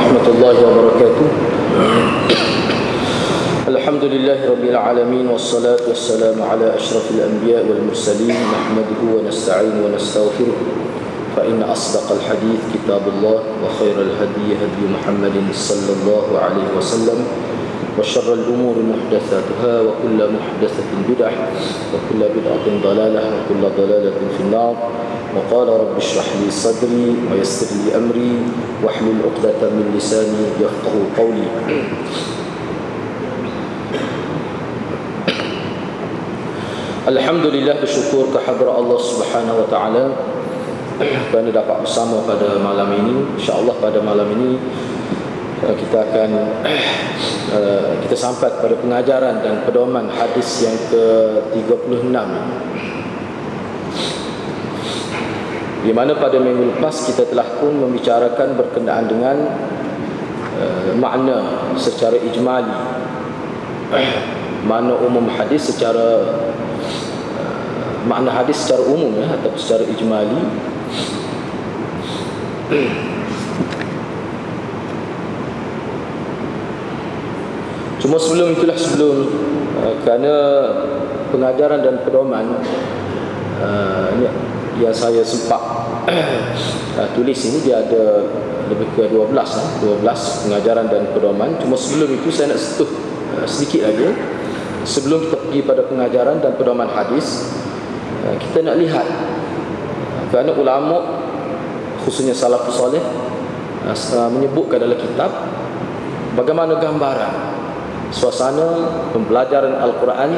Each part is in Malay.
warahmatullahi wabarakatuh. Alhamdulillahi rabbil alamin, wassalatu wassalamu ala asyrafil anbiya wal mursalin, nahmaduhu wa nasta'inu wa nastaghfiruh. Fa inna asdaqal hadits kitabullah wa khairal hadi hadi Muhammadin sallallahu alaihi wasallam wa syarrul umuri muhdatsatuha wa kullu muhdatsatin bid'ah wa kullu bid'atin dhalalah wa kullu dhalalatin fin-nar. وقال رب اشرح لي صدري ويسر لي أمري واحلل عقدة من لساني يفقهوا قولي. Alhamdulillah, bersyukur kehadrat Allah Subhanahu wa taala kerana dapat bersama pada malam ini. Insya-Allah pada malam ini kita akan kita sampai pada pengajaran dan pedoman hadis yang ke-36, di mana pada minggu lepas kita telah pun membicarakan berkenaan dengan makna secara ijmali, makna umum hadis secara makna hadis secara umum atau secara ijmali. Cuma sebelum itulah, kerana pengajaran dan pedoman yang saya sempat tulis ini, dia ada lebih ke 12 pengajaran dan pedoman. Cuma sebelum itu saya nak sentuh sedikit lagi. Sebelum kita pergi pada pengajaran dan pedoman hadis, kita nak lihat, kerana ulama khususnya salafus salih menyebutkan dalam kitab bagaimana gambaran suasana pembelajaran Al-Quran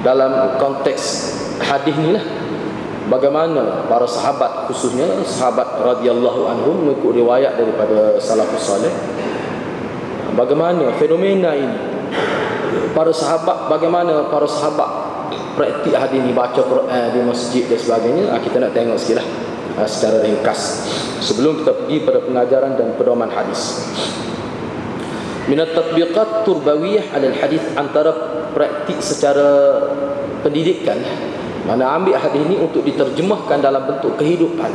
dalam konteks hadis ni lah. Bagaimana para sahabat, khususnya sahabat radhiyallahu anhum, mengikut riwayat daripada salafus salih, bagaimana fenomena ini, para sahabat, bagaimana para sahabat praktik hadis ni, baca Quran di masjid dan sebagainya. Kita nak tengok sikit lah secara ringkas sebelum kita pergi pada pengajaran dan pedoman hadis. Minat tatbiqat turbawiyah ala hadis, antara praktik secara pendidikan, mana ambil hadis ini untuk diterjemahkan dalam bentuk kehidupan.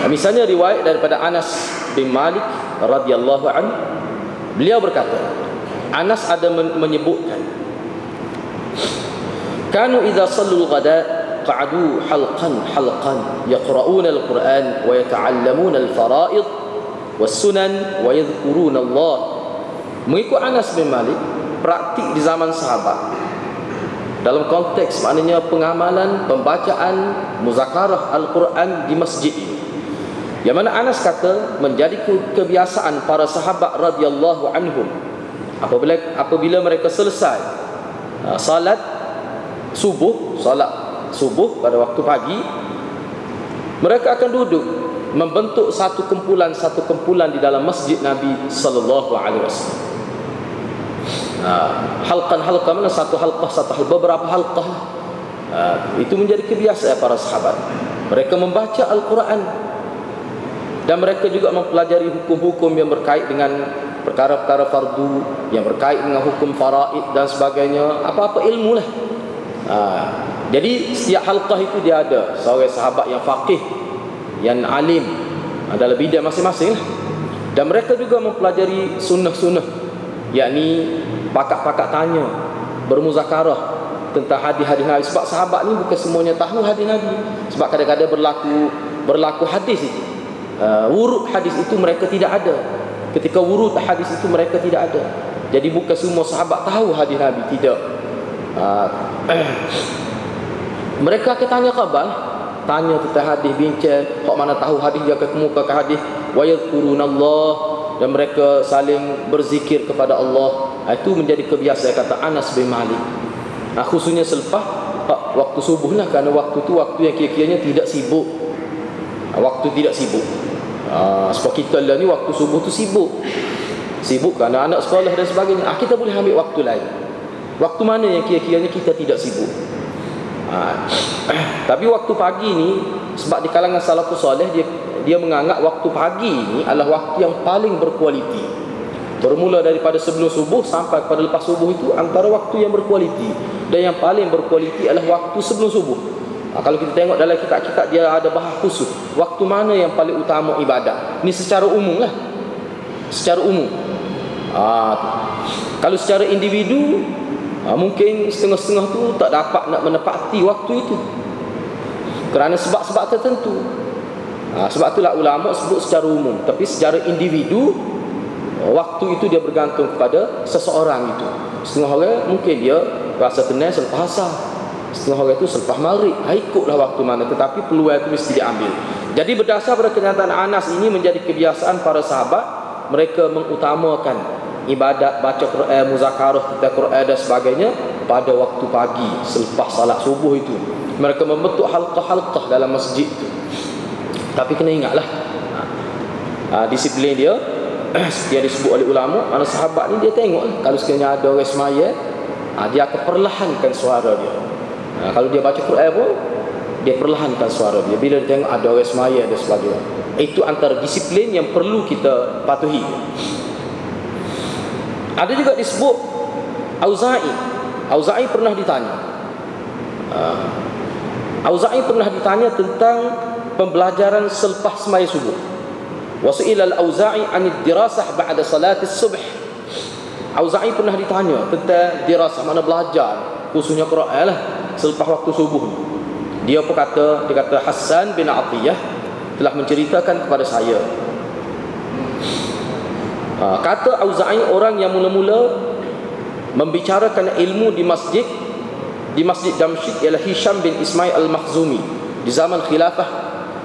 Misalnya riwayat daripada Anas bin Malik radhiyallahu anhu, beliau berkata, Anas ada menyebutkan, kanu idza sallul ghada qa'adu halqan yaqra'una al-Quran wa yata'allamuna al-fara'id was-sunan wa yadhkuruna Allah. Mengikut Anas bin Malik, praktik di zaman sahabat dalam konteks maknanya pengamalan, pembacaan, muzakarah Al-Quran di masjid ini, yang mana Anas kata menjadi kebiasaan para sahabat radhiyallahu anhum apabila mereka selesai salat subuh pada waktu pagi, mereka akan duduk membentuk satu kumpulan di dalam masjid Nabi sallallahu alaihi wasallam. Halqan mana, satu halqah, beberapa halqah. Itu menjadi kebiasaan para sahabat. Mereka membaca Al-Quran dan mereka juga mempelajari hukum-hukum yang berkait dengan perkara-perkara fardu, yang berkait dengan hukum faraid dan sebagainya, apa-apa ilmu lah. Jadi setiap halqah itu dia ada seorang sahabat yang faqih, yang alim dalam bidang masing-masing lah. Dan mereka juga mempelajari sunnah-sunnah, yakni pakak-pakak tanya, bermuzakarah tentang hadis-hadis Nabi. Sebab sahabat ni bukan semuanya tahu hadis Nabi. Sebab kadang-kadang berlaku hadis itu, wurud hadis itu mereka tidak ada. Ketika wurud hadis itu mereka tidak ada. Jadi bukan semua sahabat tahu hadis Nabi, tidak. Mereka akan tanya khabar, tanya tentang hadis, bincang, hak mana tahu hadis dia akan kemukakan hadis, wa yadhkurunallah, dan mereka saling berzikir kepada Allah. Itu menjadi kebiasaan, kata Anas bin Malik. Khususnya selepas waktu subuh lah, kerana waktu tu waktu yang kira-kiranya tidak sibuk. Waktu tidak sibuk. Sebab kita lah ni waktu subuh tu sibuk kerana anak sekolah dan sebagainya. Kita boleh ambil waktu lain. Waktu mana yang kira-kiranya kita tidak sibuk. Tapi waktu pagi ni, sebab di kalangan salafus salih, dia menganggap waktu pagi ni adalah waktu yang paling berkualiti. Bermula daripada sebelum subuh sampai pada lepas subuh, itu antara waktu yang berkualiti. Dan yang paling berkualiti adalah waktu sebelum subuh. Kalau kita tengok dalam kitab-kitab, dia ada bahas khusus waktu mana yang paling utama ibadat. Ini secara umum lah, secara umum. Kalau secara individu, mungkin setengah-setengah tu tak dapat nak menepati waktu itu kerana sebab-sebab tertentu. Sebab itulah ulama sebut secara umum. Tapi secara individu, waktu itu dia bergantung kepada seseorang itu. Setengah orang mungkin dia rasa tenang selepas asar, setengah orang itu selepas maghrib. Ikutlah waktu mana, tetapi peluang itu mesti diambil. Jadi berdasar pada kenyataan Anas ini menjadi kebiasaan para sahabat. Mereka mengutamakan ibadat baca Quran, muzakarah tentang Quran dan sebagainya pada waktu pagi selepas salat subuh itu. Mereka membentuk halqah-halqah dalam masjid itu. Tapi kena ingatlah, disiplin dia seperti yang disebut oleh ulama, mana sahabat ni dia tengok kalau sekiranya ada orang semaya, dia akan perlahankan suara dia. Kalau dia baca Quran pun, dia perlahankan suara dia bila dia tengok ada orang semaya dan sebagainya. Itu antara disiplin yang perlu kita patuhi. Ada juga disebut Auza'i pernah ditanya. Auza'i pernah ditanya tentang pembelajaran selepas semaya subuh. Wasu'ila al-Auza'i 'anid dirasah ba'da salati subh. Auza'i pernah ditanya tentang dirasah, mana belajar khususnya Quran lah selepas waktu subuh. Dia kata Hassan bin Atiyah telah menceritakan kepada saya. Kata Auza'i, orang yang mula-mula membicarakan ilmu di masjid Damsyik ialah Hisham bin Ismail al-Makhzumi di zaman khilafah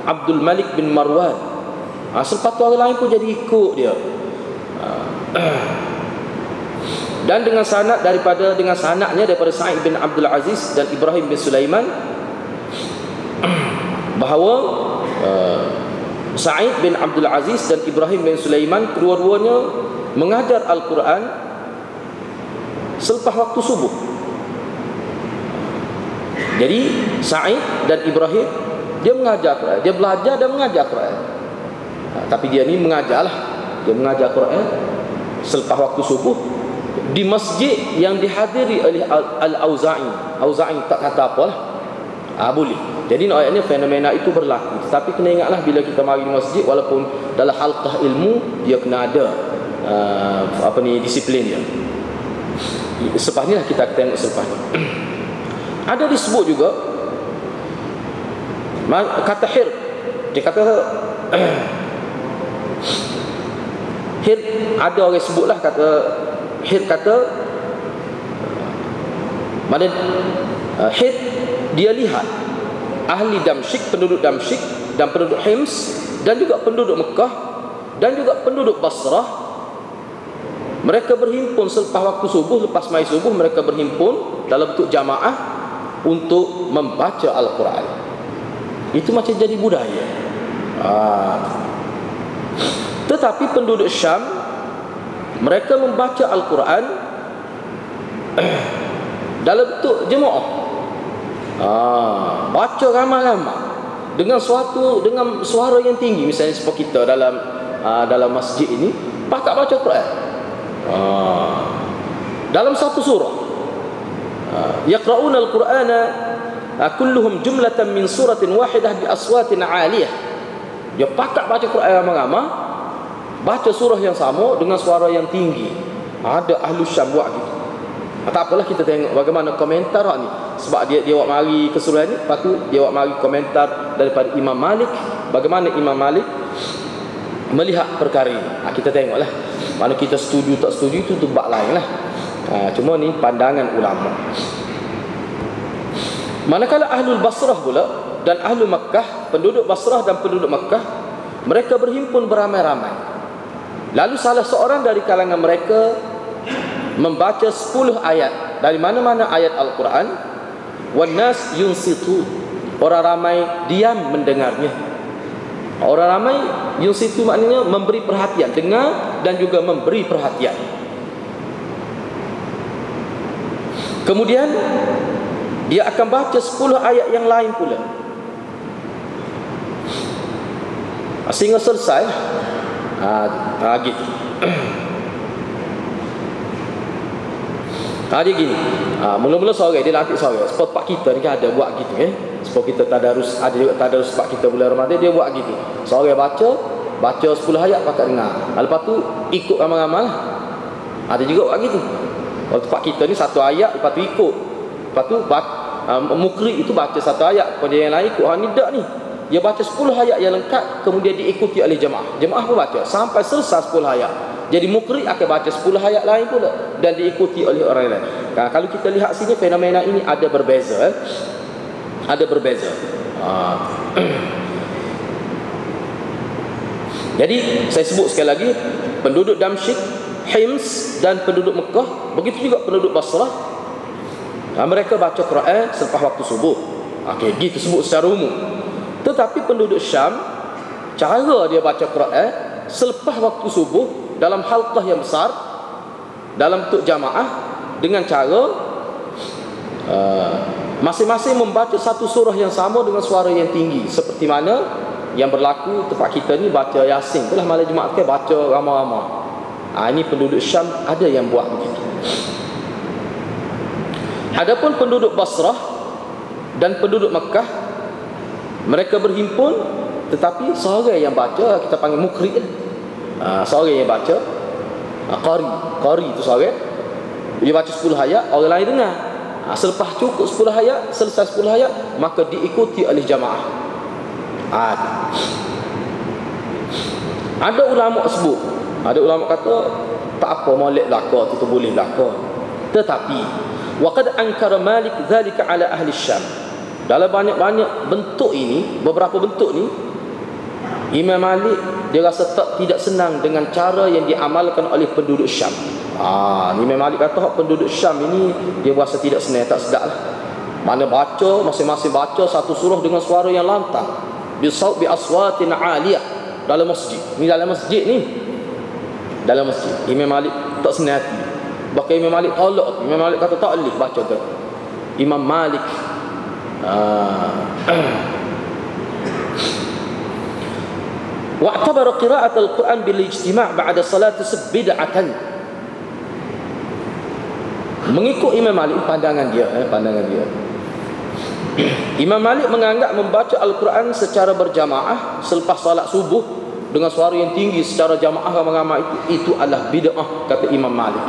Abdul Malik bin Marwan. Selepas tu orang lain pun jadi ikut dia. Dan dengan sanadnya daripada Sa'id bin Abdul Aziz dan Ibrahim bin Sulaiman, bahawa Sa'id bin Abdul Aziz dan Ibrahim bin Sulaiman kedua-duanya mengajar Al-Quran selepas waktu subuh. Jadi Sa'id dan Ibrahim, dia mengajar Quran, dia belajar dan mengajar Quran. Tapi dia ni mengajarlah, dia mengajar Quran selepas waktu subuh di masjid yang dihadiri oleh Al-Auza'i. Auza'i tak kata apalah, boleh. Jadi ayatnya fenomena itu berlaku. Tapi kena ingatlah, bila kita mari di masjid, walaupun dalam halqah ilmu, dia kena ada disiplin dia. Selepas ni lah kita tengok selepas ni. Ada disebut juga kata hir. Dia kata hir, ada orang sebutlah kata hir, kata mana hir, dia lihat ahli Damsyik, penduduk Damsyik dan penduduk Hims dan juga penduduk Mekah dan juga penduduk Basrah. Mereka berhimpun selepas waktu subuh, lepas mai subuh mereka berhimpun dalam bentuk jamaah untuk membaca Al-Quran. Itu macam jadi budaya. Tetapi penduduk Syam, mereka membaca Al-Quran dalam bentuk jemaah. Baca ramai-ramai dengan suara yang tinggi. Misalnya seperti kita dalam masjid ini pakat baca Quran dalam satu surah. Yaqra'una al-Qur'ana kulluhum jumlatan min suratin wahidah bi aswatin 'aliyah. Dia pakat baca Quran ramai-ramai, baca surah yang sama dengan suara yang tinggi. Ada ahlu Syam buat gitu. Tak apalah, kita tengok bagaimana komentar ni. Sebab dia awak mari ke surah ni, lepas tu dia awak mari komentar daripada Imam Malik, bagaimana Imam Malik melihat perkara ini. Kita tengoklah. Mana kita setuju tak setuju itu bab lain lah. Cuma ni pandangan ulama. Manakala Ahlul Basrah pula dan Ahlul Makkah, penduduk Basrah dan penduduk Makkah, mereka berhimpun beramai-ramai. Lalu salah seorang dari kalangan mereka membaca 10 ayat dari mana-mana ayat Al-Quran. Wan nas yunsitu, orang ramai diam mendengarnya. Orang ramai yunsitu maknanya memberi perhatian, dengar dan juga memberi perhatian. Kemudian dia akan baca 10 ayat yang lain pula sehingga selesai. Gitu. Dia gini. Mula-mula sore dia latih sore. Sebab pak kita ni kan ada buat gitu kan. Sebab kita tadarus, ada juga tadarus pak kita bulan Ramadan, dia buat gitu. Sore baca 10 ayat pakat dengar. Lepas tu ikut ramai-ramai lah. Ada juga buat gitu. Kalau pak kita ni satu ayat, lepas tu ikut. Lepas tu mukri itu baca satu ayat, pada yang lain ikut. Ni tak ni. Dia baca 10 ayat yang lengkap, kemudian diikuti oleh jemaah. Jemaah pun baca sampai selesai 10 ayat. Jadi mukri akan baca 10 ayat lain pula dan diikuti oleh orang lain. Kalau kita lihat sini, fenomena ini ada berbeza. Ada berbeza. Jadi saya sebut sekali lagi, penduduk Damsyik, Hims dan penduduk Mekah, begitu juga penduduk Basrah, mereka baca Quran selepas waktu subuh. Okey, gitu sebut secara umum. Tetapi penduduk Syam, cara dia baca Quran selepas waktu subuh dalam halqah yang besar, dalam bentuk jamaah, dengan cara masing-masing membaca satu surah yang sama dengan suara yang tinggi, seperti mana yang berlaku tempat kita ni baca Yasin. Itulah malam Jumaat ke baca ramai-ramai. Ini penduduk Syam ada yang buat begitu. Adapun penduduk Basrah dan penduduk Mekah, mereka berhimpun, tetapi seorang yang baca, kita panggil mukri. Seorang yang baca, qari itu seorang, dia baca 10 ayat, orang lain dengar. Selepas cukup 10 ayat, selesai 10 ayat, maka diikuti oleh jamaah. Ada ulama sebut, ada ulama kata tak apa, molek belaka tu boleh belaka. Tetapi waqad ankara Malik dzalika ala ahli Syam. Dalam banyak-banyak bentuk ini, beberapa bentuk ni, Imam Malik dia rasa tidak senang dengan cara yang diamalkan oleh penduduk Syam. Imam Malik kata penduduk Syam ini dia rasa tidak senang, tak sedap lah. Mana baca, masing-masing baca satu surah dengan suara yang lantang, bi aswatin aliyah, dalam masjid. Ni dalam masjid ni. Dalam masjid. Imam Malik tak senang hati. Bahkan Imam Malik tolak. Imam Malik kata tak boleh baca tu. Imam Malik wa'tabara qira'at al-Quran bil ijtima' ba'da salat bid'atan. Mengikut Imam Malik, pandangan dia. Imam Malik menganggap membaca Al-Quran secara berjamaah selepas salat subuh dengan suara yang tinggi secara jamaah ramai-ramai itu adalah bid'ah, kata Imam Malik.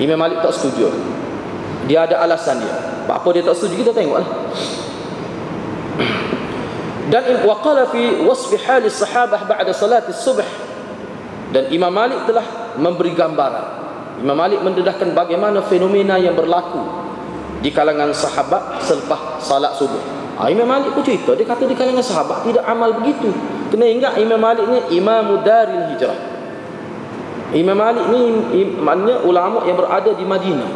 Imam Malik tak setuju. Dia ada alasan dia. Apa dia tak setuju, kita tengoklah. Dan waqala fi wasfi hali sahabah ba'da salati subh. Dan Imam Malik telah memberi gambaran. Imam Malik mendedahkan bagaimana fenomena yang berlaku di kalangan sahabat selepas salat subuh. Imam Malik pun cerita, dia kata di kalangan sahabat tidak amal begitu. Kena ingat Imam Malik ni Imamu Daril Hijrah. Imam Malik ni maknanya ulama yang berada di Madinah.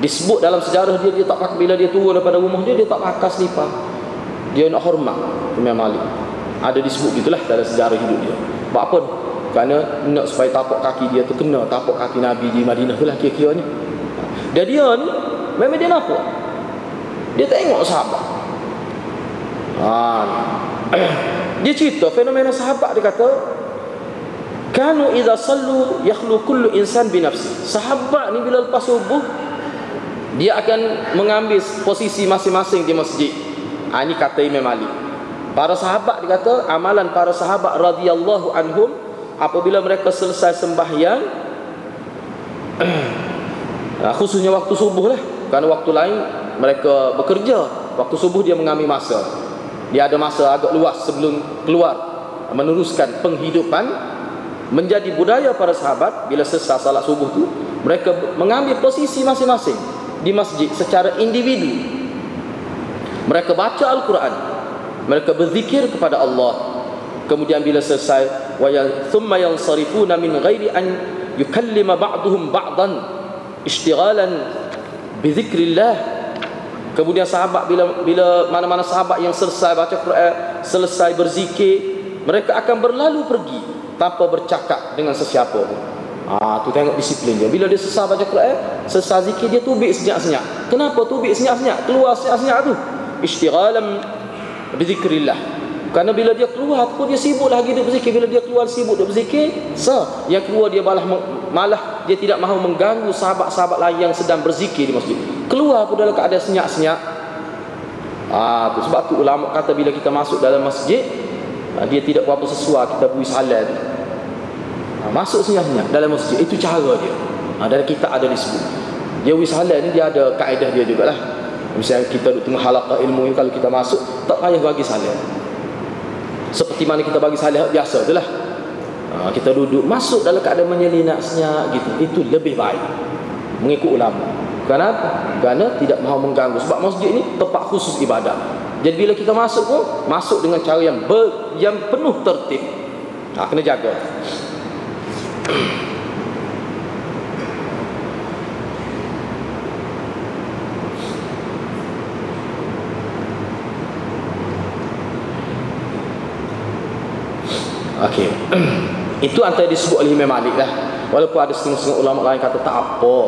Disebut dalam sejarah dia tak pakai, bila dia turun daripada rumah dia tak pakai selipar. Dia nak hormat Imam Malik. Ada disebut gitulah dalam sejarah hidup dia. Sebab apa? Kerana nak supaya tapak kaki dia tu kena tapak kaki Nabi di Madinah tu lah kira-kira ni. Dan dia ni memang dia nampak, dia tengok sahabat. Dia cerita fenomena sahabat. Dia kata kanu idza sallu yakhlu kullu insan bi nafsi. Sahabat ni bila lepas subuh dia akan mengambil posisi masing-masing di masjid. Ini kata Imam Malik. Para sahabat, dia kata amalan para sahabat radhiyallahu anhum, apabila mereka selesai sembahyang, khususnya waktu subuh lah, kerana waktu lain mereka bekerja. Waktu subuh dia mengambil masa, dia ada masa agak luas sebelum keluar meneruskan penghidupan. Menjadi budaya para sahabat, bila selesai salat subuh tu, mereka mengambil posisi masing-masing di masjid secara individu. Mereka baca Al-Quran, mereka berzikir kepada Allah. Kemudian bila selesai, wa thumma yansarifuna min ghairi an yukallima ba'duhum ba'dan ishtighalan bi dzikrillah. Kemudian sahabat bila mana-mana sahabat yang selesai baca Quran, selesai berzikir, mereka akan berlalu pergi tanpa bercakap dengan sesiapa pun. Tu tengok disiplin dia. Bila dia selesai baca Quran, selesai zikir, dia tubik senyap-senyap. Kenapa tubik senyap-senyap? Keluar senyap-senyap tu ishtighalan bi dzikrillah. Kerana bila dia keluar pun dia sibuk lagi dia berzikir. Bila dia keluar sibuk dia berzikir, yang keluar dia malah dia tidak mahu mengganggu sahabat-sahabat lain yang sedang berzikir di masjid. Keluar pun dalam keadaan senyap-senyap. Tu sebab tu ulama kata bila kita masuk dalam masjid, dia tidak berapa sesuai kita beri salam. Masuk senyap-senyap dalam masjid, itu cara dia. Dalam kita ada disebut. Dia beri salam ni dia ada kaedah dia jugalah. Misalnya kita duduk tengah halaqah ilmu ni, kalau kita masuk tak payah bagi salam. Seperti mana kita bagi salam biasa itulah. Kita duduk masuk dalam keadaan menyelinap senyap gitu. Itu lebih baik mengikut ulama. Kenapa? Kerana tidak mahu mengganggu. Sebab masjid ni tempat khusus ibadat. Jadi bila kita masuk pun masuk dengan cara yang penuh tertib. Kena jaga. Okey. Itu antara disebut oleh Imam Malik lah. Walaupun ada setengah-setengah ulama lain kata tak apa.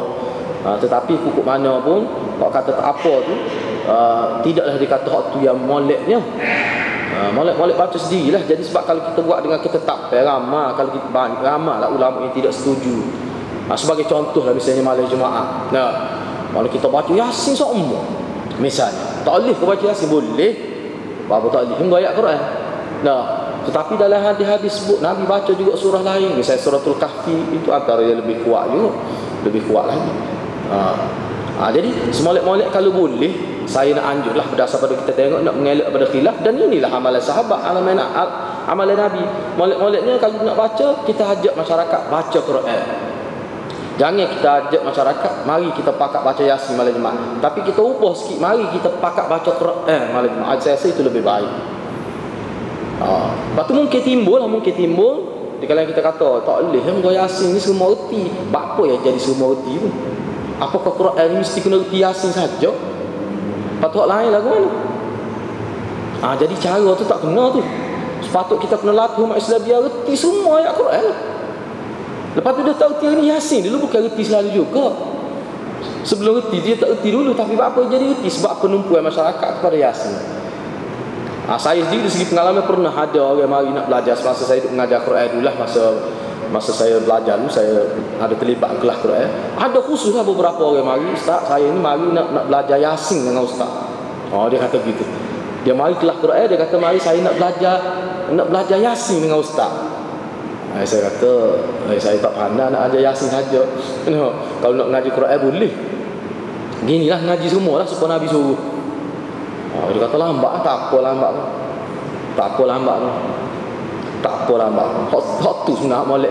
Tetapi hukum mana pun kalau kata tak apa tu, tidaklah dikata hak tu yang moleknya. Molek baca sendirilah. Jadi sebab kalau kita buat dengan ketetapan ramai, kalau kita ramai lah ulama yang tidak setuju. Sebagai contoh lah misalnya malam Jumaat. Kalau kita baca Yasin semua misalnya, tak boleh ke baca Yasin? Boleh. Apa tak boleh? Hingga ayat Quran. Tetapi dalam hadis-hadis sebut Nabi baca juga surah lain, misalnya suratul Kahfi, itu antara yang lebih kuat juga, lebih kuat lagi. Jadi semolek-molek kalau boleh, saya nak anjurlah berdasarkan kita tengok nak mengelak pada khilaf, dan inilah amalan sahabat, amalan Nabi. Molek-moleknya kalau nak baca, kita ajak masyarakat baca Quran. Jangan kita ajak masyarakat mari kita pakat baca Yasin malam Jumaat, tapi kita ubah sikit, mari kita pakat baca Quran malam Jumaat. Saya rasa itu lebih baik. Lepas tu mungkin timbul di kalangan kita kata tak boleh Yasin ni semua erti. Apa yang jadi semua erti pun? Apakah Quran ni mesti kena erti Yasin saja? Patut lain lah ke mana? Jadi cara tu tak kena tu. Sepatut kita kena latih umat Islam biar erti semua ayat Quran. Lepas tu dia tak erti ni Yasin dulu, bukan erti selalu juga. Sebelum erti dia tak erti dulu, tapi apa jadi erti? Sebab penumpuan masyarakat kepada Yasin. Saya sendiri dari segi pengalaman pernah ada orang mari nak belajar. Semasa saya mengajar Quran dulu lah, masa saya belajar dulu, saya ada terlibat kelas Quran. Ada khusus lah beberapa orang mari, Ustaz saya ni mari nak belajar Yasin dengan Ustaz. Dia kata gitu. Dia mari kelas Quran, dia kata mari saya nak belajar Yasin dengan Ustaz. Saya kata saya tak pandai nak ajar Yasin saja. Kalau nak mengaji Quran boleh. Ginilah ngaji semua lah supaya Nabi suruh. Dia kata lambat, tak apa lambat. Hak tu sebenarnya molek.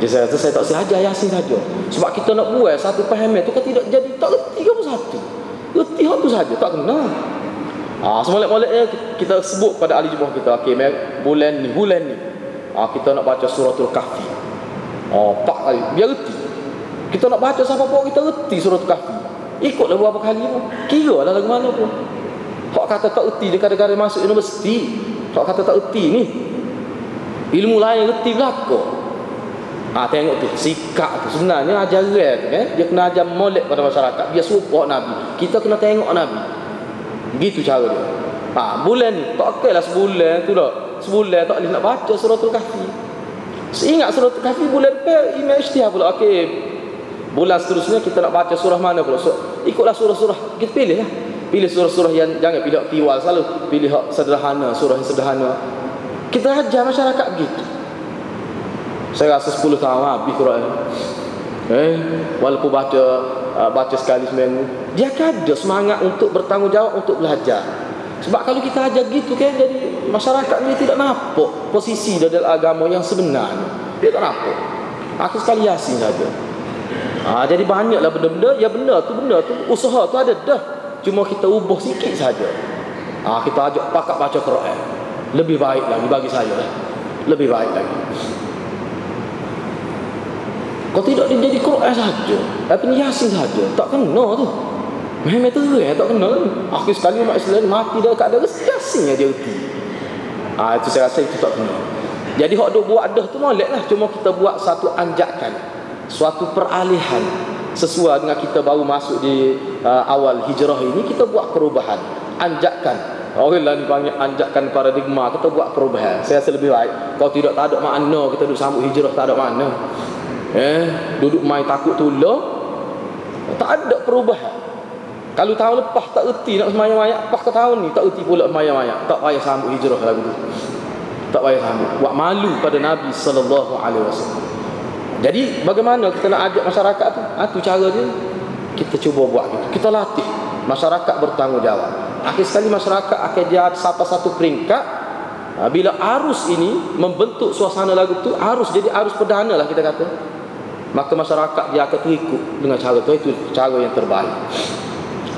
Jadi saya kata saya tak sahaja Yasin saja. Sebab kita nak buat satu pahaman tu kan tidak jadi tak reti apa satu. Reti hak tu saja tak kena. Semolek-moleknya kita sebut pada ahli jemaah kita, okey, bulan ni kita nak baca suratul Kahfi. 4 kali biar reti. Kita nak baca siapa pun kita reti suratul Kahfi. Ikutlah berapa kali pun. Kira lah lagu mana pun. Hak kata tak erti dia kadang-kadang masuk universiti. Hak kata tak erti ni, ilmu lain erti belaka. Tengok tu sikap tu sebenarnya ajaran tu kan. Dia kena ajar molek pada masyarakat biar serupa Nabi. Kita kena tengok Nabi. Begitu cara dia. Bulan ni tak okeylah sebulan tu dah. Sebulan tak boleh nak baca suratul Kahfi. Seingat suratul Kahfi bulan depan Imam Ijtihad pula. Okey, bulan seterusnya kita nak baca surah mana pula. Ikutlah surah-surah. Kita pilih lah. Pilih surah-surah yang jangan pilih tiwal selalu. Pilih sederhana, surah yang sederhana. Kita ajar masyarakat begitu. Saya rasa 10 tahun habis Quran. Walaupun baca sekali seminggu, dia akan ada semangat untuk bertanggungjawab untuk belajar. Sebab kalau kita ajar gitu kan, jadi masyarakat ni tidak nampak posisi dalam agama yang sebenarnya. Dia tak nampak. Aku sekali Yasin saja. Jadi banyaklah benda-benda. Ya benda tu usaha tu ada dah. Cuma kita ubah sikit saja. Kita ajak pakat baca Quran. Lebih baik lagi bagi saya lah. Lebih baik lagi. Kalau tidak dia jadi Quran saja, tapi Yasin saja, tak kena tu. Memang terang tak kena. Akhir sekali umat Islam mati dah kat ada Yasin yang dia erti. Itu saya rasa itu tak kena. Jadi hak duk buat dah tu molek lah. Cuma kita buat satu anjakan, suatu peralihan sesuai dengan kita baru masuk di awal hijrah ini. Kita buat perubahan, anjakan. Orang lain panggil anjakan paradigma. Kita buat perubahan. Saya rasa lebih baik. Kalau tidak tak ada makna kita duk sambut hijrah, tak ada makna. Duduk main takut tolong. Tak ada perubahan. Kalau tahun lepas tak erti nak semayang mayat, lepas ke tahun ni tak erti pula semayang mayat. Tak payah sambut hijrah lagu tu. Tak payah sambut. Buat malu pada Nabi sallallahu alaihi wasallam. Jadi bagaimana kita nak ajak masyarakat tu? Itu cara dia. Kita cuba buat gitu. Kita latih masyarakat bertanggungjawab. Akhir sekali masyarakat akan jadi satu peringkat. Bila arus ini membentuk suasana lagu tu, arus jadi arus perdana lah kita kata. Maka masyarakat dia akan terikut dengan cara tu. Itu cara yang terbaik.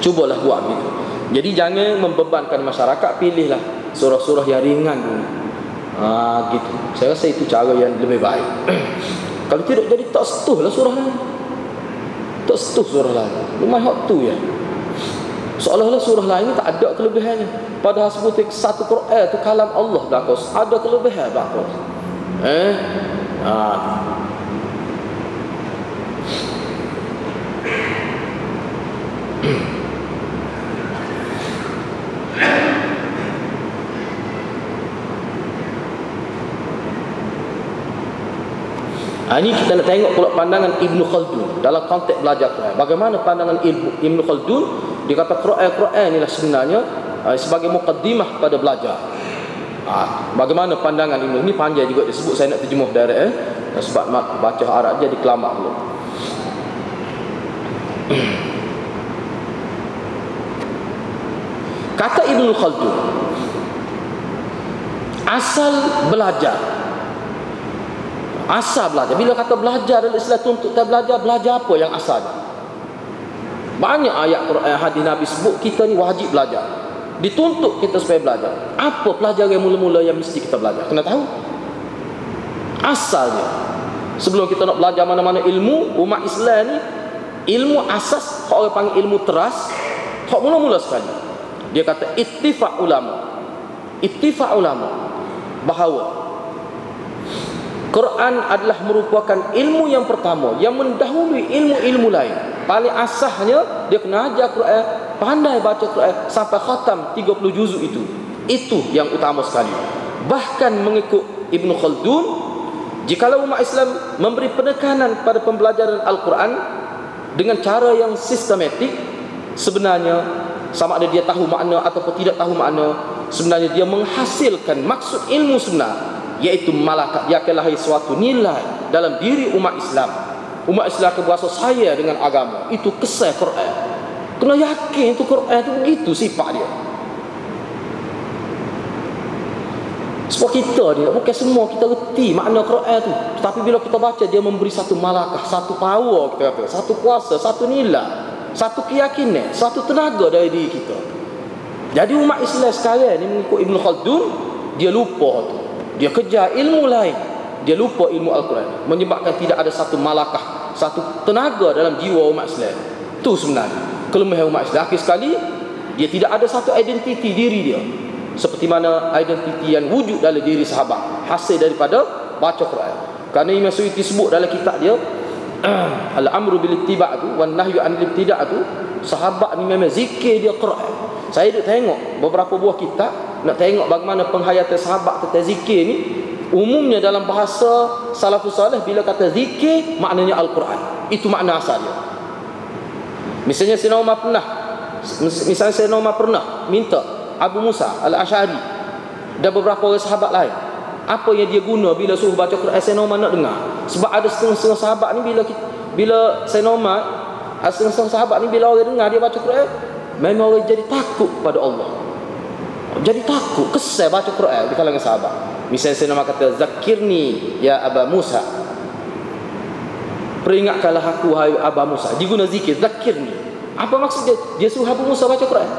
Cubalah buat gitu. Jadi jangan membebankan masyarakat, pilihlah surah-surah yang ringan dulu. Gitu. Saya rasa itu cara yang lebih baik. Kalau tidak jadi tak setuh lah surah lain. Tak setuh surah lain. Lumayan hak tu ya. Seolah-olah surah lain ni tak ada kelebihannya. Padahal sebut satu Quran tu kalam Allah belakang. Ada kelebihan belakang. Ini kita nak tengok pula pandangan Ibn Khaldun dalam konteks belajar Quran. Bagaimana pandangan Ibn Khaldun? Dia kata Quran inilah sebenarnya sebagai muqaddimah pada belajar. Bagaimana pandangan Ibn? Ini panjang juga disebut, saya nak terjemuh direct sebab baca Arab jadi kelamak dulu. Kata Ibn Khaldun, asal belajar. Bila kata belajar dalam istilah tuntut kita belajar apa yang asalnya? Banyak ayat Quran, hadis Nabi sebut kita ni wajib belajar. Dituntut kita supaya belajar. Apa pelajaran yang mula-mula yang mesti kita belajar? Kena tahu asalnya. Sebelum kita nak belajar mana-mana ilmu, umat Islam ni ilmu asas, orang panggil ilmu teras, hak mula-mula sekali. Dia kata ittifaq ulama bahawa Quran adalah merupakan ilmu yang pertama yang mendahului ilmu-ilmu lain. Paling asasnya dia kena ajar Quran, pandai baca Quran sampai khatam 30 juzuk itu. Itu yang utama sekali. Bahkan mengikut Ibn Khaldun, jikalau umat Islam memberi penekanan pada pembelajaran Al-Quran dengan cara yang sistematik, sebenarnya sama ada dia tahu makna ataupun tidak tahu makna, sebenarnya dia menghasilkan maksud ilmu sebenar, iaitu malakat. Dia akan lahir suatu nilai dalam diri umat Islam. Umat Islam akan berasa saya dengan agama. Itu kesal Quran. Kena yakin itu Quran itu begitu sifat dia. Sebab kita ni bukan semua kita reti makna Quran tu, tapi bila kita baca dia memberi satu malakah, satu power kita kata, satu kuasa, satu nilai, satu keyakinan, satu tenaga dari diri kita. Jadi umat Islam sekarang ni mengikut Ibn Khaldun, dia lupa tu. Dia kejar ilmu lain, dia lupa ilmu Al-Quran, menyebabkan tidak ada satu malakah, satu tenaga dalam jiwa umat Islam. Itu sebenarnya kelemahan umat Islam. Akhir sekali dia tidak ada satu identiti diri dia, seperti mana identiti yang wujud dalam diri sahabat, hasil daripada baca Quran. Kerana Imam Suyuti sebut dalam kitab dia Al-amru bil ittiba' tu wan nahyu anil ibtida' tu, sahabat ni memang zikir dia Quran. Saya duk tengok beberapa buah kitab, nak tengok bagaimana penghayatan sahabat tentang zikir ni. Umumnya dalam bahasa salafus salih, bila kata zikir maknanya Al-Quran. Itu makna asal dia. Misalnya Sayyidina Umar pernah minta Abu Musa Al-Asy'ari dan beberapa orang sahabat lain, apa yang dia guna bila suruh baca Quran, Sayyidina Umar nak dengar. Sebab ada setengah-setengah sahabat ni bila Sayyidina Umar, setengah-setengah sahabat ni bila orang dengar dia baca Quran, memang orang jadi takut pada Allah. Jadi takut, kesal baca Quran di kalangan sahabat. Misalnya Sayyidina Umar kata, "Zakirni ya Aba Musa." Peringatkanlah aku hai Aba Musa. Dia guna zikir, zakirni. Apa maksud dia? Dia suruh Abu Musa baca Quran.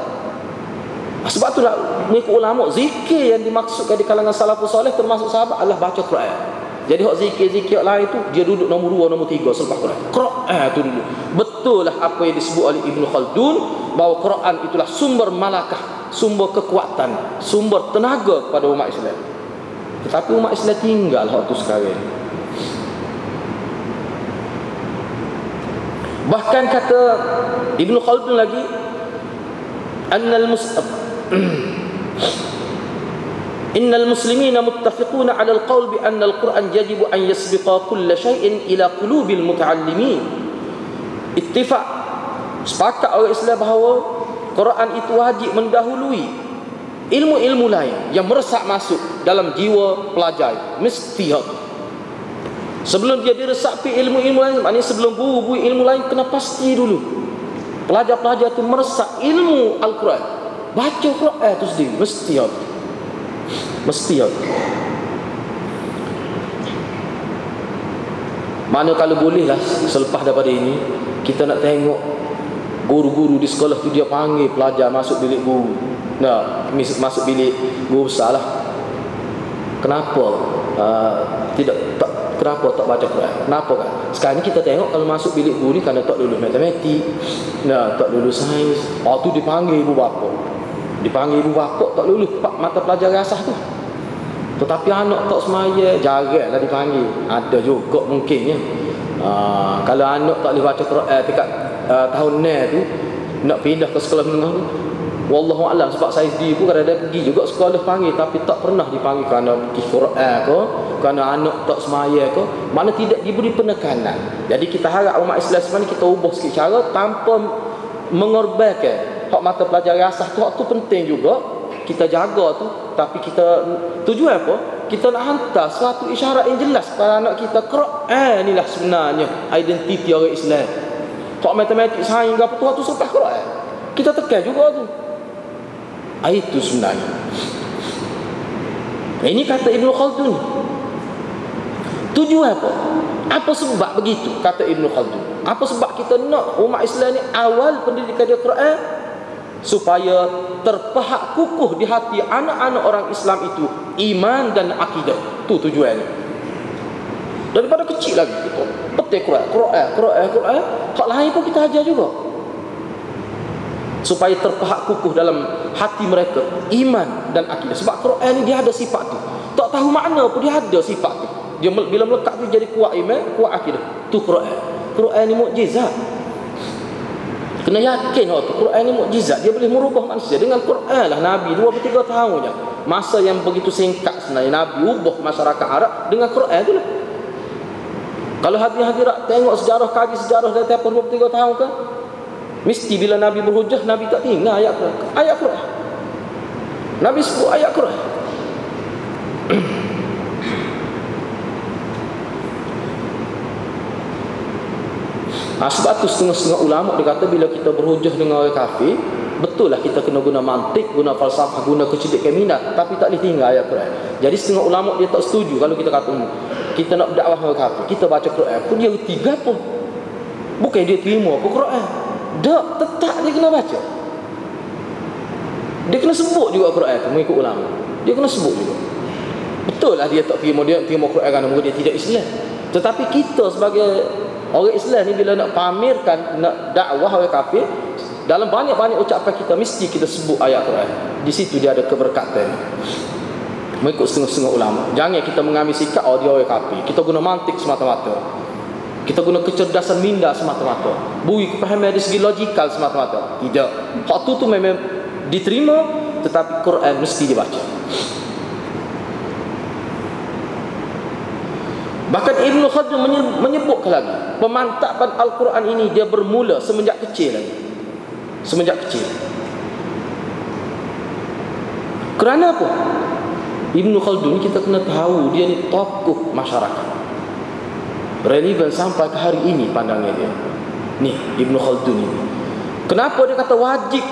Sebab itulah mengikut ulama, zikir yang dimaksudkan di kalangan salafus salih termasuk sahabat adalah baca Quran. Jadi hak zikir-zikir lain tu dia duduk nombor 2, nombor 3 selepas Quran. Quran tu dulu. Betul lah apa yang disebut oleh Ibn Khaldun, bahawa Quran itulah sumber malakah, sumber kekuatan, sumber tenaga kepada umat Islam. Tetapi umat Islam tinggal hak tu sekarang. Bahkan kata Ibn Khaldun lagi, annal mus'ab Innal muslimina muttafiquna 'ala al-qawl bi anna al-Qur'an yajibu an yasbiqa kull shay'in ila qulubil muta'allimin. Ittifaq, sepakat orang Islam bahawa Quran itu wajib mendahului ilmu-ilmu lain yang meresap masuk dalam jiwa pelajar. Mesti sebelum dia diresapi ilmu-ilmu lain, maknanya sebelum guru ilmu lain, kena pasti dulu pelajar-pelajar itu meresap ilmu Al-Quran, baca Quran itu sendiri. Mesti mana kalau boleh lah, selepas daripada ini kita nak tengok guru-guru di sekolah tu dia panggil pelajar masuk bilik guru. Nah, masuk bilik guru besar lah. Kenapa kenapa tak baca Quran? Kenapa kan? Sekarang ni kita tengok kalau masuk bilik guru ni kerana tak lulus matematik, tak lulus sains. Tu dipanggil ibu bapa. Tak lulus mata pelajaran asas tu. Tetapi anak tak semaya, jaranglah dipanggil. Ada juga mungkinnya. Kalau anak tak boleh baca Quran dekat tahun ni tu, nak pindah ke sekolah menengah tu, wallahu a'lam. Sebab saya sendiri pun kadang-kadang pergi juga sekolah panggil, tapi tak pernah dipanggil kerana pergi Quran ke, kerana anak tak semaya ke, mana tidak diberi penekanan. Jadi kita harap umat Islam sebenarnya kita ubah sikit cara tanpa mengorbankan hak mata pelajaran asas tu. Hak tu penting juga kita jaga tu, tapi kita tujuan apa? Kita nak hantar suatu isyarat yang jelas kepada anak kita. Quran inilah sebenarnya identiti orang Islam. Hak matematik, sains ke apa tu selepas Quran kita tekan juga tu. Itu sebenarnya. Ini kata Ibn Khaldun. Tujuan apa? Apa sebab begitu? Kata Ibn Khaldun. Apa sebab kita nak umat Islam ni awal pendidikan dia Quran, supaya terpahak kukuh di hati anak-anak orang Islam itu iman dan akidah. Tu tujuannya. Daripada kecil lagi kita petik Quran. Hak lain pun kita ajar juga, supaya terpahak kukuh dalam hati mereka iman dan akidah. Sebab Quran ni dia ada sifat tu. Tak tahu makna pun dia ada sifat tu. Dia bila melekat tu jadi kuat iman, kuat akidah. Tu Quran ni mukjizat. Kena yakin Quran ni mukjizat. Dia boleh merubah manusia. Dengan Quran lah Nabi 2-3 tahun je, masa yang begitu singkat sebenarnya, Nabi ubah masyarakat Arab dengan Quran tu lah. Kalau hadirat tengok sejarah, kaji sejarah dari tempoh 2-3 tahun ke, mesti bila Nabi berhujah, Nabi tak tinggal ayat Quran. Nabi sebut ayat Quran. Sebab tu setengah-setengah ulama dia kata bila kita berhujah dengan orang kafir, betul lah kita kena guna mantik, guna falsafah, guna kecerdikan minat, tapi tak boleh tinggal ayat Quran. Jadi setengah ulama dia tak setuju kalau kita kata kita nak berdakwah dengan kafir, kita baca Quran pun dia reti apa? Bukan dia terima apa Quran. Tak, tetap dia kena baca. Dia kena sebut juga Quran tu mengikut ulama. Dia kena sebut juga. Betul lah dia tak terima, dia terima Quran kerana dia tidak Islam. Tetapi kita sebagai orang Islam ni bila nak pamerkan, nak dakwah orang kafir, dalam banyak-banyak ucapan kita mesti kita sebut ayat Quran. Di situ dia ada keberkatan. Mengikut setengah-setengah ulama. Jangan kita mengambil sikap dia orang kafir. Kita guna mantik semata-mata. Kita guna kecerdasan minda semata-mata. Bui kepahaman dari segi logikal semata-mata. Tidak. Hak tu memang diterima, tetapi Quran mesti dibaca. Bahkan Ibn Khaldun menyebutkan lagi, pemantapan Al-Quran ini dia bermula semenjak kecil lagi. Semenjak kecil. Kerana apa? Ibn Khaldun kita kena tahu dia ni tokoh masyarakat, relevan sampai ke hari ini pandangnya dia. Ni Ibn Khaldun ini. Kenapa dia kata wajib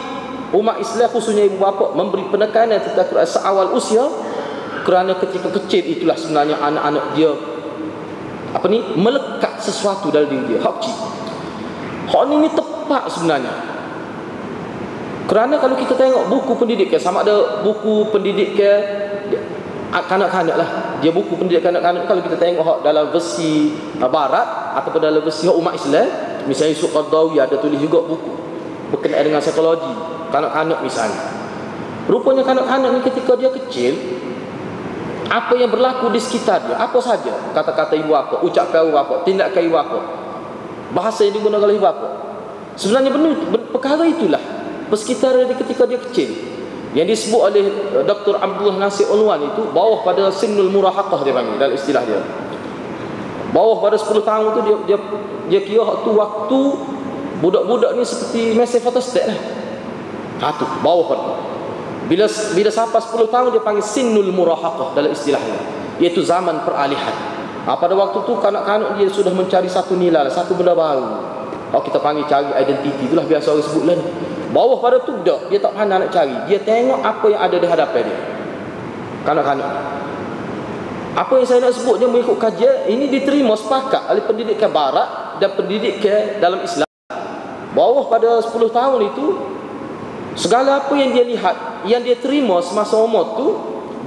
umat Islam khususnya ibu bapa memberi penekanan tentang Quran seawal usia? Kerana ketika kecil itulah sebenarnya anak-anak dia melekat sesuatu dalam diri dia. Hak ni tepat sebenarnya. Kerana kalau kita tengok buku pendidikan, sama ada buku pendidikan kanak-kanak lah, dia buku pendidikan kanak-kanak, kalau kita tengok dalam versi barat ataupun dalam versi umat Islam, misalnya Yusuf Qaradawi ada tulis juga buku berkenaan dengan psikologi kanak-kanak misalnya. Rupanya kanak-kanak ni ketika dia kecil, apa yang berlaku di sekitar dia, apa saja kata-kata ibu bapa, ucapan ibu bapa, tindakan ibu bapa, bahasa yang digunakan oleh ibu bapa, sebenarnya perkara itulah persekitaran dia ketika dia kecil. Yang disebut oleh Dr. Abdullah Nasir Unwan itu bawah pada sinul murahaqah dia panggil dalam istilah dia. Bawah pada 10 tahun tu dia kira waktu budak-budak ni seperti mesin fotostat lah. Tu bawah pada. Bila sampai 10 tahun dia panggil sinul murahaqah dalam istilahnya, iaitu zaman peralihan. Pada waktu tu kanak-kanak dia sudah mencari satu nilai, satu benda baru. Kita panggil cari identiti, itulah biasa orang sebut lah. Bawah pada tu budak, dia tak pandai nak cari. Dia tengok apa yang ada di hadapan dia. Kanak-kanak. Apa yang saya nak sebut dia mengikut kajian ini diterima sepakat oleh pendidikan barat dan pendidikan dalam Islam. Bawah pada 10 tahun itu, segala apa yang dia lihat, yang dia terima semasa umur tu,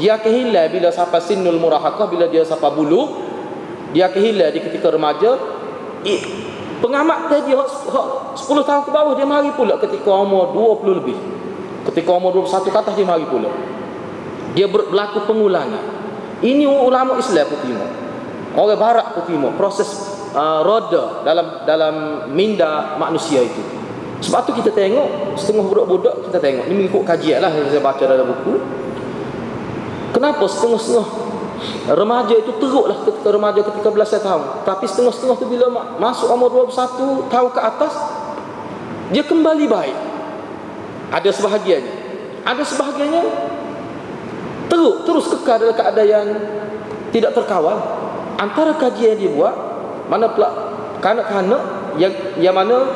dia akan hilang bila sampai sinul murahaqah, bila dia sampai bulughh, dia akan hilang di ketika remaja. Pengamat tadi 10 tahun ke bawah dia mari pula ketika umur 20 lebih. Ketika umur 21 ke atas dia mari pula. Dia berlaku pengulangan. Ini ulama Islam pun terima. Orang barat pun terima proses roda dalam minda manusia itu. Sebab tu kita tengok setengah budak-budak, kita tengok ni mengikut kajian lah yang saya baca dalam buku. Kenapa setengah-setengah remaja itu teruklah ketika remaja ketika belasan tahun, tapi setengah-setengah tu bila masuk umur 21 tahun ke atas dia kembali baik. Ada sebahagiannya teruk terus kekal dalam keadaan yang tidak terkawal. Antara kajian dia buat, mana pula kanak-kanak yang mana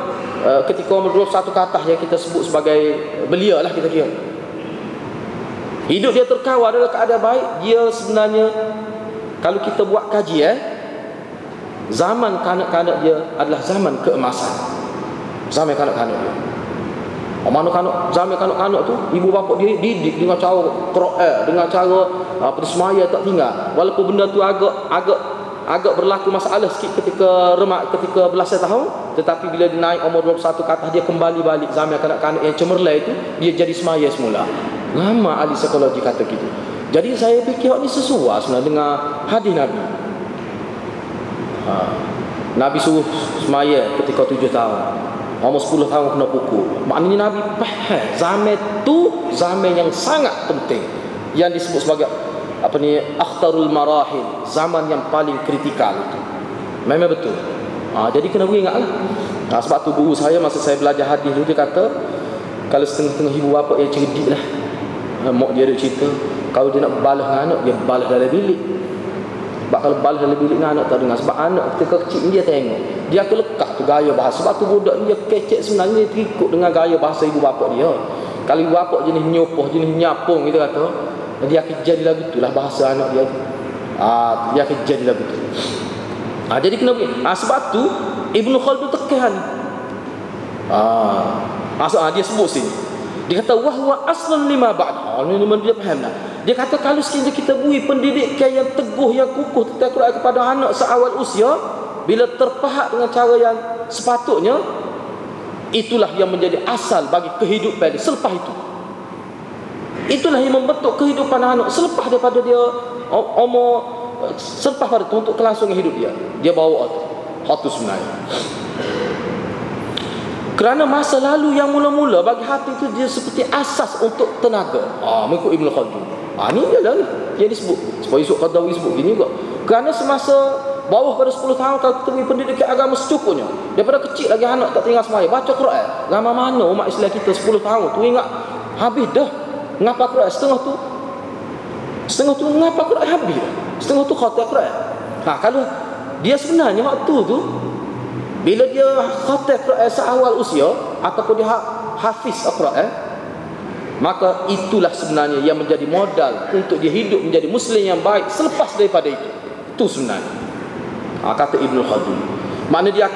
ketika umur 21 ke atas yang kita sebut sebagai belia lah, kita kira hidup dia terkawal dalam keadaan baik. Dia sebenarnya kalau kita buat kajian, zaman kanak-kanak dia adalah zaman keemasan. Zaman kanak-kanak dia. Zaman kanak-kanak tu ibu bapa dia didik dengan cara Quran, dengan cara semaya tak tinggal. Walaupun benda tu agak berlaku masalah sikit ketika belasan tahun, tetapi bila dia naik umur 21 ke atas, dia kembali balik zaman kanak-kanak yang cemerlang itu, dia jadi semaya semula. Lama ahli psikologi kata gitu. Jadi saya fikir ni sesuai sebenarnya dengan hadis Nabi. Nabi suruh semaya ketika 7 tahun. Umur 10 tahun kena pukul. Maknanya Nabi faham zaman tu zaman yang sangat penting, yang disebut sebagai akhtarul marahil, zaman yang paling kritikal itu. Memang betul. Jadi kena ingatlah. Sebab tu guru saya masa saya belajar hadis dulu, dia kata kalau setengah-setengah ibu bapa yang cerdik lah, mak dia ada cerita, kalau dia nak balas dengan anak, dia balas dalam bilik. Sebab kalau balas dalam bilik dengan anak tak dengar. Sebab anak ketika kecil dia tengok, dia akan lekat tu gaya bahasa. Sebab tu budak ni dia kecek sebenarnya, dia terikut dengan gaya bahasa ibu bapa dia. Kalau ibu bapa jenis nyopoh, jenis nyapung, kita kata, dia akan jadi lagu tu lah bahasa anak dia tu. Dia akan jadi lagu tu. Jadi kena begini. Sebab tu Ibnu Khaldun tekan. Dia sebut sini. Dia kata wahwa aslan lima ba'd. Dia faham dah. Dia kata kalau sekiranya kita beri pendidikan yang teguh, yang kukuh tentang Quran kepada anak seawal usia, bila terpahak dengan cara yang sepatutnya, itulah yang menjadi asal bagi kehidupan dia selepas itu. Itulah yang membentuk kehidupan anak selepas daripada dia umur, selepas pada itu untuk kelangsungan hidup dia. Dia bawa hati sebenarnya. Kerana masa lalu yang mula-mula bagi hati itu dia seperti asas untuk tenaga. Mengikut Ibnu Khaldun. Ni dia lah ni yang disebut. Sebab Yusuf Qaradawi sebut gini juga. Kerana semasa bawah pada 10 tahun kalau kita beri pendidikan agama secukupnya, daripada kecil lagi anak tak tinggal semaya, baca Quran. Lama mana umat Islam kita 10 tahun tu ingat habis dah ngapa Quran, setengah tu ngapa Quran habis dah. Setengah tu khatam Quran. Kalau dia sebenarnya waktu tu bila dia khatam Quran seawal usia ataupun dia hafiz Al-Quran, maka itulah sebenarnya yang menjadi modal untuk dia hidup menjadi Muslim yang baik selepas daripada itu. Itu sebenarnya kata Ibnu Khaldun. Makna dia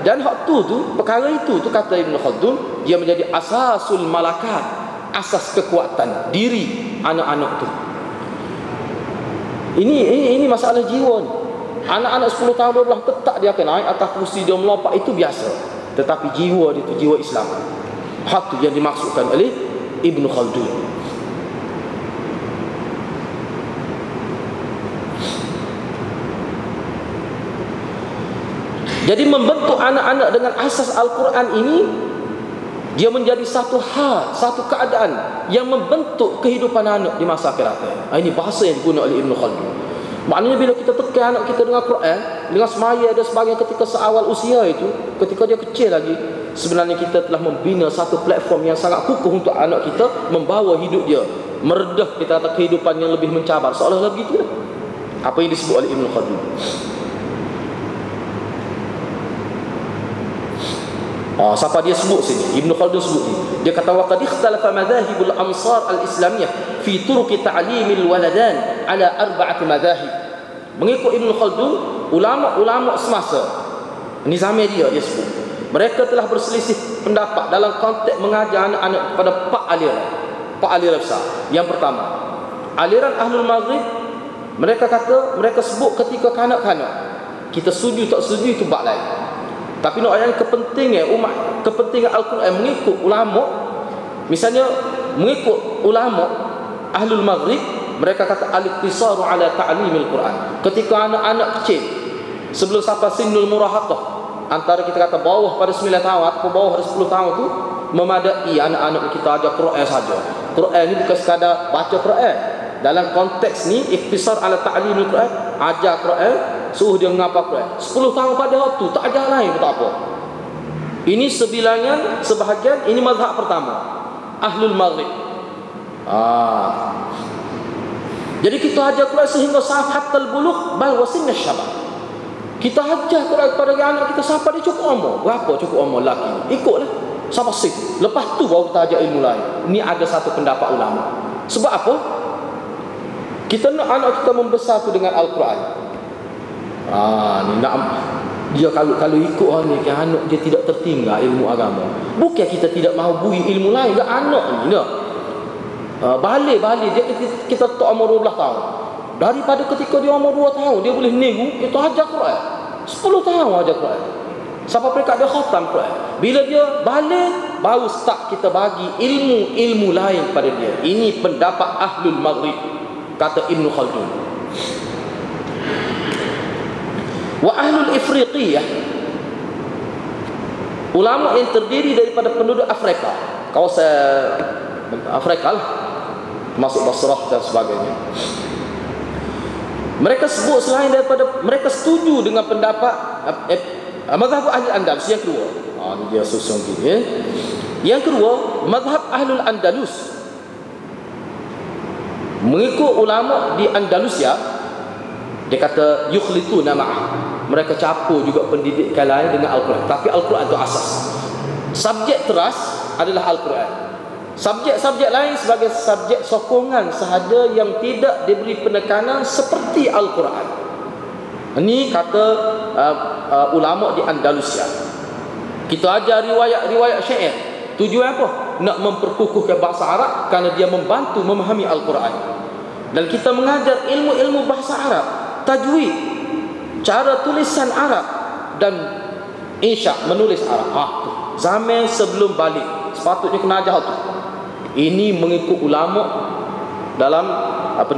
dan waktu tu perkara itu tu kata Ibnu Khaldun, dia menjadi asasul malakat, asas kekuatan diri anak-anak tu. Ini masalah jiwa ni. Anak-anak 10 tahun 12 tetap dia akan naik atas kursi, dia melompat, itu biasa. Tetapi jiwa dia itu jiwa Islam. Hak tu yang dimaksudkan oleh Ibnu Khaldun. Jadi membentuk anak-anak dengan asas Al-Quran ini Dia menjadi satu hal, satu keadaan yang membentuk kehidupan anak di masa akhirat. Ini bahasa yang digunakan oleh Ibn Khaldun. Maknanya bila kita tekan anak kita dengan Quran, dengan semaya dan sebagainya ketika seawal usia itu, ketika dia kecil lagi, sebenarnya kita telah membina satu platform yang sangat kukuh untuk anak kita membawa hidup dia meredah, kita kata kehidupan yang lebih mencabar, seolah-olah begitu lah. Apa yang disebut oleh Ibn Khaldun. Siapa dia sebut sini? Ibn Khaldun sebut ni. Dia kata wa qad ikhtalafa madahibul amsar al-islamiyah fi turuq ta'limil waladan ala arba'ati madahib. Mengikut Ibn Khaldun, ulama-ulama semasa nizamnya dia sebut, mereka telah berselisih pendapat dalam konteks mengajar anak-anak kepada empat aliran besar. Yang pertama, aliran Ahlul Maghrib, mereka kata, mereka sebut ketika kanak-kanak, kita setuju tak setuju itu bab lain. Tapi nak ayat kepentingan umat, kepentingan Al-Quran mengikut ulama, misalnya mengikut ulama Ahlul Maghrib, mereka kata al-iqtisaru ala ta'limil Quran. Ketika anak-anak kecil sebelum sampai sinul murahaqah, antara kita kata bawah pada 9 tahun atau bawah pada 10 tahun tu, memadai anak-anak kita ajar Quran saja. Quran ni bukan sekadar baca Quran. Dalam konteks ni ikhtisar ala ta'limil Quran, ajar Quran, suruh dia menghafal Quran. 10 tahun pada waktu tak ajar lain pun tak apa. Ini sebahagian, ini mazhab pertama, Ahlul Maghrib. Jadi kita ajar Quran sehingga hatta al-bulugh bal wasinna syabab. Kita ajar Quran kepada anak kita sampai dia cukup umur. Berapa cukup umur lelaki ni? Ikutlah sampai situ. Lepas tu baru kita ajar ilmu lain. Ini ada satu pendapat ulama. Sebab apa? Kita nak anak kita membesar tu dengan Al-Quran. Ni nak dia kalau ikut ni kan, anak dia tidak tertinggal ilmu agama. Bukan kita tidak mahu bui ilmu lain ke anak ni dah. Balik dia kita tak umur 12 tahun. Daripada ketika dia umur 2 tahun dia boleh nego, kita ajar Quran. 10 tahun ajar Quran. Sampai mereka dia khatam Quran. Bila dia balik, baru start kita bagi ilmu lain pada dia. Ini pendapat Ahlul Maghrib, kata Ibn Khaldun. Wa Ahlul Ifriqiyah, ulama yang terdiri daripada penduduk Afrika, kawasan Afrika lah, termasuk Basrah dan sebagainya. Mereka sebut selain daripada, mereka setuju dengan pendapat mazhab Ahlul Andalus yang kedua. Ini dia susun gini. Yang kedua, mazhab Ahlul Andalus. Mengikut ulama di Andalusia, dia kata yukhlituna ma'ah. Mereka campur juga pendidikan lain dengan Al-Quran. Tapi Al-Quran itu asas. Subjek teras adalah Al-Quran. Subjek-subjek lain sebagai subjek sokongan sahaja yang tidak diberi penekanan seperti Al-Quran. Ini kata ulama di Andalusia. Kita ajar riwayat syair. Tujuan apa? Nak memperkukuhkan bahasa Arab kerana dia membantu memahami Al-Quran. Dan kita mengajar ilmu-ilmu bahasa Arab, tajwid, cara tulisan Arab, dan insya' menulis Arab. Tu zaman sebelum balik sepatutnya kena ajar tu. Ini mengikut ulama dalam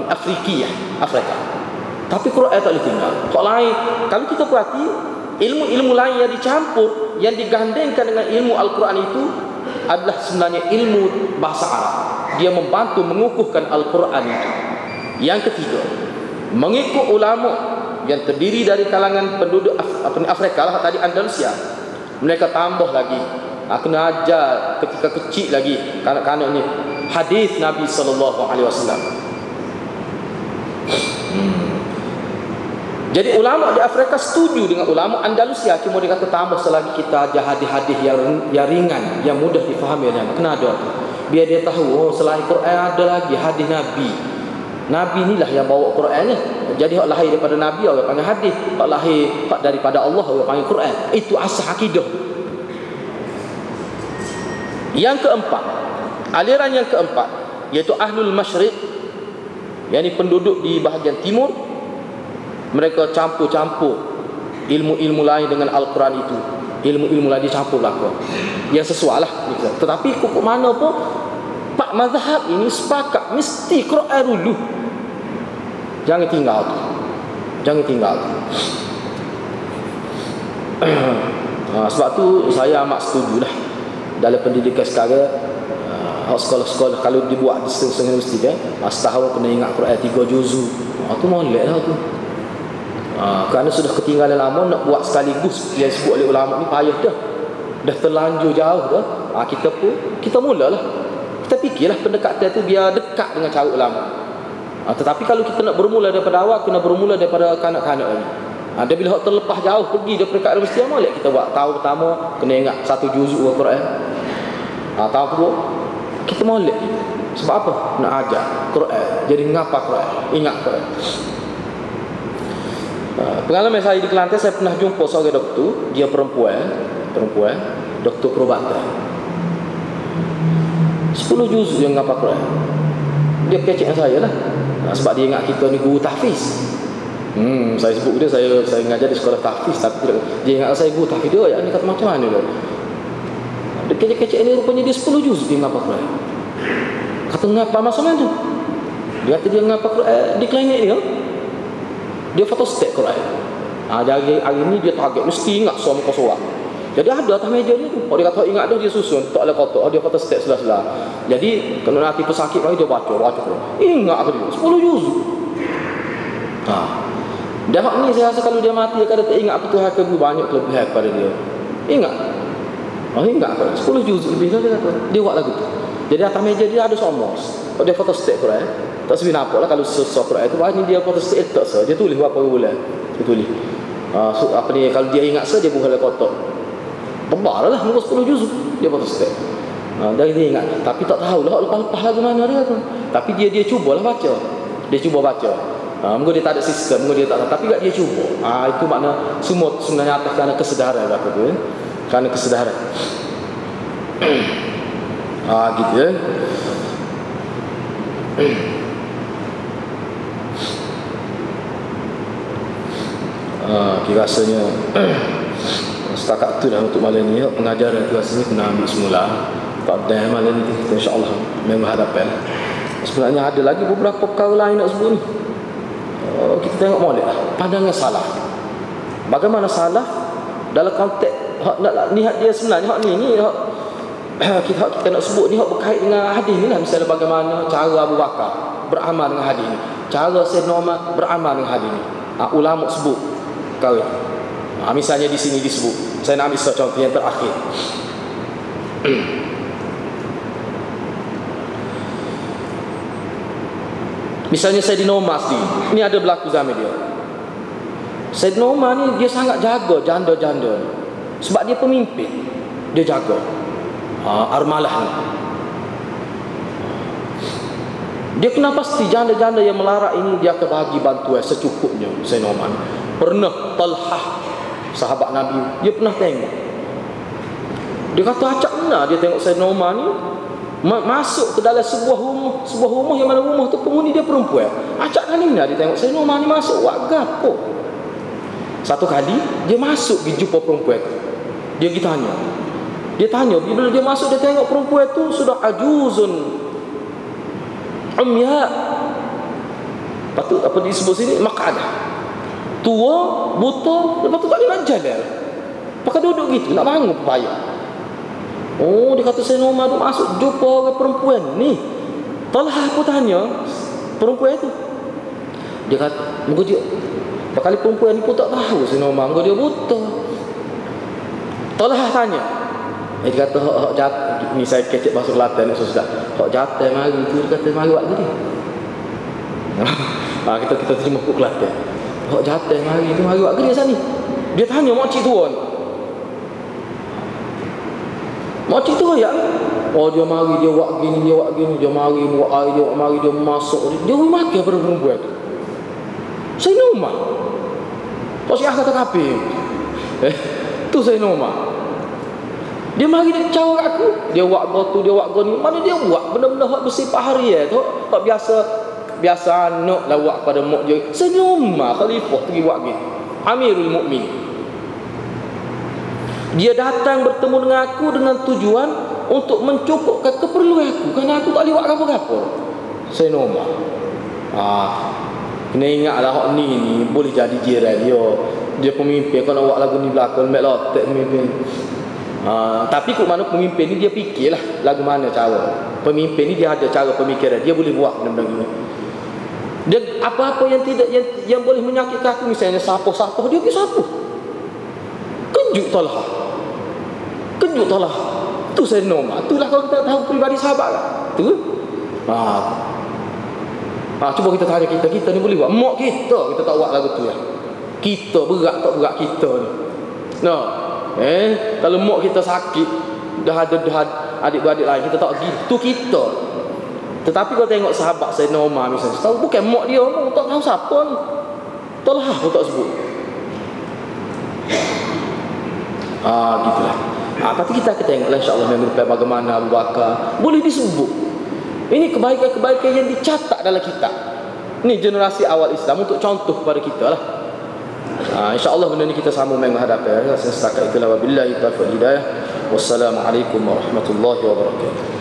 Afrika. Tapi Quran tak boleh tinggal. Kalau lain, kalau kita perhati ilmu-ilmu lain yang dicampur, yang digandengkan dengan ilmu Al-Quran itu adalah sebenarnya ilmu bahasa Arab. Dia membantu mengukuhkan Al-Quran itu. Yang ketiga, mengikut ulama yang terdiri dari kalangan penduduk Afrika lah, tadi Andalusia, mereka tambah lagi, kena ajar ketika kecil lagi kanak-kanak ni hadis Nabi SAW. Jadi ulama di Afrika setuju dengan ulama Andalusia, cuma dia kata tambah selagi kita ajar hadis-hadis yang ringan, yang mudah difahami oleh anak. Kena ada, biar dia tahu selain Quran ada lagi hadis Nabi. Nabi inilah yang bawa Quran ni. Jadi hak lahir daripada Nabi orang panggil hadis, hak lahir daripada Allah orang panggil Quran. Itu asas akidah. Yang keempat, aliran yang keempat, iaitu Ahlul Masyriq, yakni penduduk di bahagian timur. Mereka campur-campur ilmu-ilmu lain dengan Al-Quran itu. Ilmu-ilmu lain dicampur belaka. Yang sesuai lah. Tetapi kok mana pun pak mazhab ini sepakat mesti Quran dulu. Jangan tinggal tu. Jangan tinggal tu. Sebab tu saya amat setuju lah dalam pendidikan sekarang, sekolah-sekolah kalau dibuat di setengah universiti kan, setahun kena ingat Quran 3 juzuk. Tu molek lah tu. Kerana sudah ketinggalan lama, nak buat sekaligus yang disebut oleh ulama ni payah dah terlanjur jauh dah. Kita mulalah, kita fikirlah pendekatan tu biar dekat dengan cara ulama. Tetapi kalau kita nak bermula daripada awal, kena bermula daripada kanak-kanak ni. Dia bila terlepas jauh pergi daripada kat universiti, molek kita buat tahun pertama kena ingat 1 juzuk Al-Quran. Tahun kedua kita molek. Sebab apa? Nak ajar Quran. Jadi ngapa Quran? Ingat Quran. Pengalaman saya di Kelantan, saya pernah jumpa seorang doktor. Dia perempuan, doktor perubatan. 10 juzuk yang ngapa Quran. Dia kecek saya lah. Sebab dia ingat kita ni guru tahfiz. Saya sebut dia, saya mengajar di sekolah tahfiz, tapi dia ingat saya guru tahfiz. Dia ni kata macam mana dia? Dia kecek-kecek ni rupanya dia 10 juzuk dia ngapa Quran. Kata ngapa masa mana tu? Dia kata dia ngapa Quran di klinik dia. Dia fotostat Quran. Jadi hari ni dia target mesti ingat soal muka surat. Jadi ada atas meja ni tu. Dia kata ingat dah, dia susun, tak ada kotak, dia fotostat sela-sela. Jadi kalau nanti pesakit lagi dia baca Quran. Ingat dia 10 juzuk. Dah ni saya rasa kalau dia mati, dia kata tak ingat apa Tuhan ke banyak kelebihan pada dia. Ingat. Ingat 10 juzuk lebih dah dia kata. Dia buat lagu tu. Jadi atas meja dia ada somos. Dia fotostat Quran. Tak sebi nampak lah kalau sesuatu Quran itu banyak dia fotostat tak sah. Dia tulis berapa bulan. Dia tulis. Apa ni, kalau dia ingat sah dia buka kotak. Tebar lah muka 10 juzuk dia fotostat. Dari dia ingat, tapi tak tahulah lepas-lepas lagu mana dia tu. Tapi dia cubalah baca. Dia cuba baca. Mungkin dia tak ada sistem, mungkin dia tak tahu, tapi tak dia cuba. Itu makna semua sebenarnya atas kerana kesedaran aku tu. Kerana kesedaran. Gitu ya. Kira rasanya setakat tu dah untuk malam ni. Pengajaran tu rasanya kena ambil semula. Tak ada malam ni kita insyaAllah memang hadapan. Sebenarnya ada lagi beberapa perkara lain nak sebut ni. Kita tengok molek lah pandangan salaf. Bagaimana salaf dalam konteks nak lihat dia sebenarnya ni kita nak sebut ni berkait dengan hadis ni lah. Misalnya bagaimana cara Abu Bakar beramal dengan hadis ni, cara Sayyidina Umar beramal dengan hadis ni. Ulama sebut kau. Misalnya di sini disebut. Saya nak ambil satu contoh yang terakhir. Misalnya Sayyidina Umar sendiri. Ini ada berlaku zaman dia. Sayyidina Umar ni dia sangat jaga janda-janda. Sebab dia pemimpin. Dia jaga armalah ni. Dia kena pasti janda-janda yang melarat ini dia akan bagi bantuan secukupnya. Sayyidina Umar pernah Talhah sahabat Nabi, dia pernah tengok. Dia kata acak benar dia tengok Sayyidina Umar ni masuk ke dalam sebuah rumah yang mana rumah tu penghuni dia perempuan. Acak kali ni dia tengok Sayyidina Umar ni masuk buat gapo. Satu kali dia masuk pergi jumpa perempuan tu. Dia pergi tanya. Dia tanya, bila dia masuk dia tengok perempuan tu sudah ajuzun umya. Patut apa disebut sini maqadah. Tua, buta, lepas tu tak boleh nak jalan. Pakai duduk gitu, nak bangun payah. Dia kata Sayyidina Umar tu masuk jumpa orang perempuan ni. Talhah pun tanya perempuan tu. Dia kata, muka dia kali perempuan ni pun tak tahu Sayyidina Umar, muka dia buta. Talhah tanya. Dia kata hak jatuh ni, saya kecek bahasa Kelantan ni susah. Hak jatuh mari tu, dia kata mari buat gini. Kita terima buku Kelantan. Hak jatuh mari tu, mari buat gini sana ni. Dia tanya makcik tua ni. Makcik tua ya. Dia mari dia buat gini, dia mari buat air, dia mari dia masuk. Dia makan pada perempuan tu. Sayyidina Umar. Pak Syekh kata kapi. Tu Sayyidina Umar. Dia mari dia cawa aku. Dia buat gotu, dia buat goni. Mana dia buat benda-benda hak bersifat harian tu. Tak biasa anak lah buat pada mak dia. Sayyidina Umar khalifah pergi buat gini. Amirul Mukminin. Dia datang bertemu dengan aku dengan tujuan untuk mencukupkan keperluan aku. Kerana aku tak boleh buat apa-apa. Sayyidina Umar. Kena ingatlah hak ni boleh jadi jiran dia. Dia pemimpin. Kalau nak buat lagu ni belakang, mek lotek pemimpin. Tapi kok mana pemimpin ni dia fikirlah lagu mana cara. Pemimpin ni dia ada cara pemikiran, dia boleh buat benda-benda gini. Dan apa-apa yang tidak yang boleh menyakitkan aku, misalnya sapuh-sapuh, dia pergi sapuh. Kejut Talha. Tu saya normal. Itulah kalau kita tahu pribadi sahabat lah. Tu. Cuba kita tanya kita ni boleh buat. Mak kita tak buat lagu tu ya. Kita berat tak berat kita ni. Kalau mak kita sakit, dah ada adik-beradik lain, kita tak pergi, tu kita. Tetapi kalau tengok sahabat saya Umar misalnya, tahu bukan mak dia, mak tak tahu siapa ni. Talha pun tak sebut. Gitulah. Tapi kita akan tengoklah insya-Allah minggu depan bagaimana Abu Bakar boleh disebut. Ini kebaikan-kebaikan yang dicatat dalam kitab. Ini generasi awal Islam untuk contoh kepada kita lah. InsyaAllah benda ni kita sambung minggu hadapan. Setakat itulah, wabillahi taufiq hidayah. Wassalamualaikum warahmatullahi wabarakatuh.